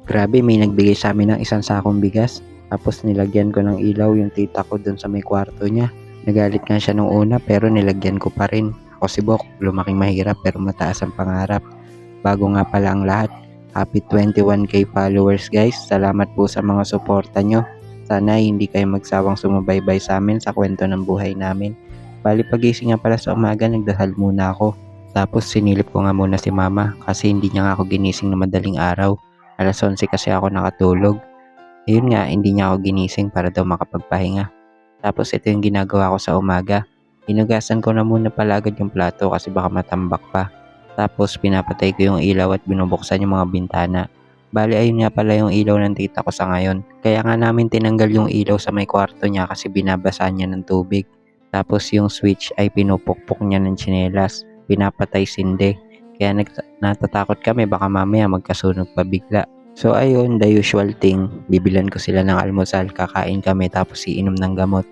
Grabe, may nagbigay sa amin ng isang sakong bigas. Tapos nilagyan ko ng ilaw yung tita ko dun sa may kwarto niya. Nagalit nga siya nung una pero nilagyan ko pa rin. Ako si Bok, lumaking mahirap pero mataas ang pangarap. Bago nga pala ang lahat, happy 21k followers guys. Salamat po sa mga suporta nyo. Sana hindi kayo magsawang sumubaybay sa amin sa kwento ng buhay namin. Bali pagising nga pala sa umaga, nagdasal muna ako. Tapos sinilip ko nga muna si mama kasi hindi niya nga ako ginising na madaling araw. Alas 11 kasi ako nakatulog. Ayun nga, hindi niya ako ginising para daw makapagpahinga. Tapos ito yung ginagawa ko sa umaga. Hinugasan ko na muna pala agad yung plato kasi baka matambak pa. Tapos pinapatay ko yung ilaw at binubuksan yung mga bintana. Bali ayun nga pala yung ilaw ng tita ko sa ngayon. Kaya nga namin tinanggal yung ilaw sa may kwarto niya kasi binabasa niya ng tubig. Tapos yung switch ay pinupukpok niya ng tsinelas. Pinapatay sinde. Kaya natatakot kami baka mamaya magkasunog pa bigla. So ayun, the usual thing, bibilan ko sila ng almusal, kakain kami tapos iinom ng gamot.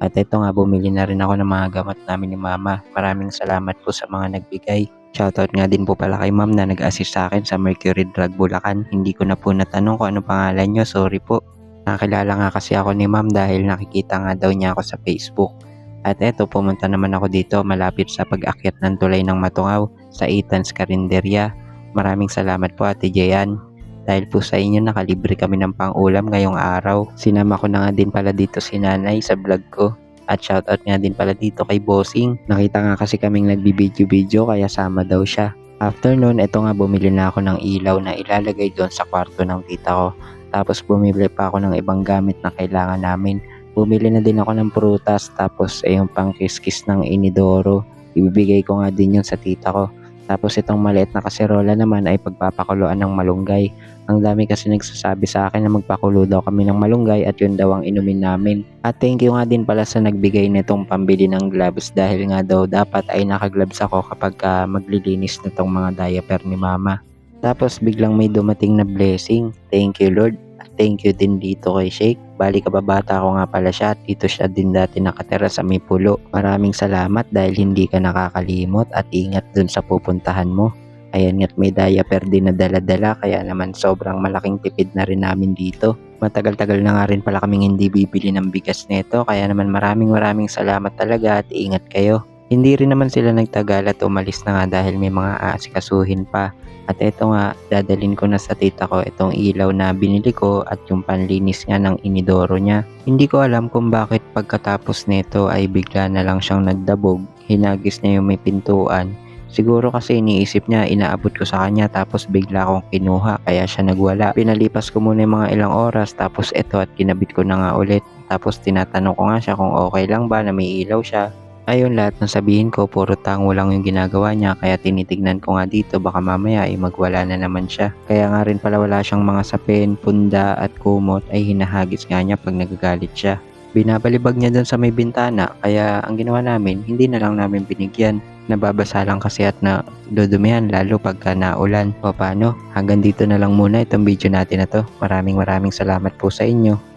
At ito nga, bumili na rin ako ng mga gamot namin ni mama. Maraming salamat po sa mga nagbigay. Shoutout nga din po pala kay ma'am na nag-assist sa akin sa Mercury Drug Bulacan. Hindi ko na po natanong kung ano pangalan nyo, sorry po. Nakilala nga kasi ako ni ma'am dahil nakikita nga daw niya ako sa Facebook. At eto, pumunta naman ako dito malapit sa pag-akyat ng tulay ng Matungaw sa Ethan's Carinderia. Maraming salamat po Ate Jayan. Dahil po sa inyo nakalibre kami ng pang-ulam ngayong araw. Sinama ko na nga din pala dito si nanay sa vlog ko. At shoutout nga din pala dito kay Bossing. Nakita nga kasi kaming nagbibideo-video kaya sama daw siya. After nun, eto nga bumili na ako ng ilaw na ilalagay doon sa kwarto ng tita ko. Tapos bumili pa ako ng ibang gamit na kailangan namin. Bumili na din ako ng prutas tapos yung pang kiss-kiss ng inidoro. Ibibigay ko nga din yun sa tita ko. Tapos itong maliit na kaserola naman ay pagpapakuluan ng malunggay. Ang dami kasi nagsasabi sa akin na magpakulo daw kami ng malunggay at yun daw ang inumin namin. At thank you nga din pala sa nagbigay nitong pambili ng gloves dahil nga daw dapat ay nakagloves ako kapag maglilinis nitong mga diaper ni mama. Tapos biglang may dumating na blessing. Thank you Lord. Thank you din dito kay Shake. Bali kababata ko nga pala siya at dito siya din dati nakatira sa may pulo. Maraming salamat dahil hindi ka nakakalimot at ingat dun sa pupuntahan mo. Ayan nga't may diaper din na dala-dala kaya naman sobrang malaking tipid na rin namin dito. Matagal-tagal na nga rin pala kaming hindi bibili ng bigas nito kaya naman maraming salamat talaga at ingat kayo. Hindi rin naman sila nagtagal at umalis na nga dahil may mga aasikasuhin pa. At eto nga, dadalhin ko na sa tita ko itong ilaw na binili ko at yung panlinis nga ng inidoro niya. Hindi ko alam kung bakit pagkatapos nito ay bigla na lang siyang nagdabog. Hinagis niya yung may pintuan. Siguro kasi iniisip niya inaabot ko sa kanya tapos bigla akong kinuha kaya siya nagwala. Pinalipas ko muna yung mga ilang oras tapos eto at kinabit ko na nga ulit. Tapos tinatanong ko nga siya kung okay lang ba na may ilaw siya. Ayun, lahat ng sabihin ko puro tango lang yung ginagawa niya kaya tinitignan ko nga dito baka mamaya ay magwala na naman siya. Kaya nga rin pala wala siyang mga sapin, punda at kumot ay hinahagis nga niya pag nagagalit siya. Binabalibag niya dun sa may bintana kaya ang ginawa namin hindi na lang namin binigyan. Nababasa lang kasi at na dudumihan lalo pagka naulan. O paano? Hanggang dito na lang muna itong video natin na to. Maraming salamat po sa inyo.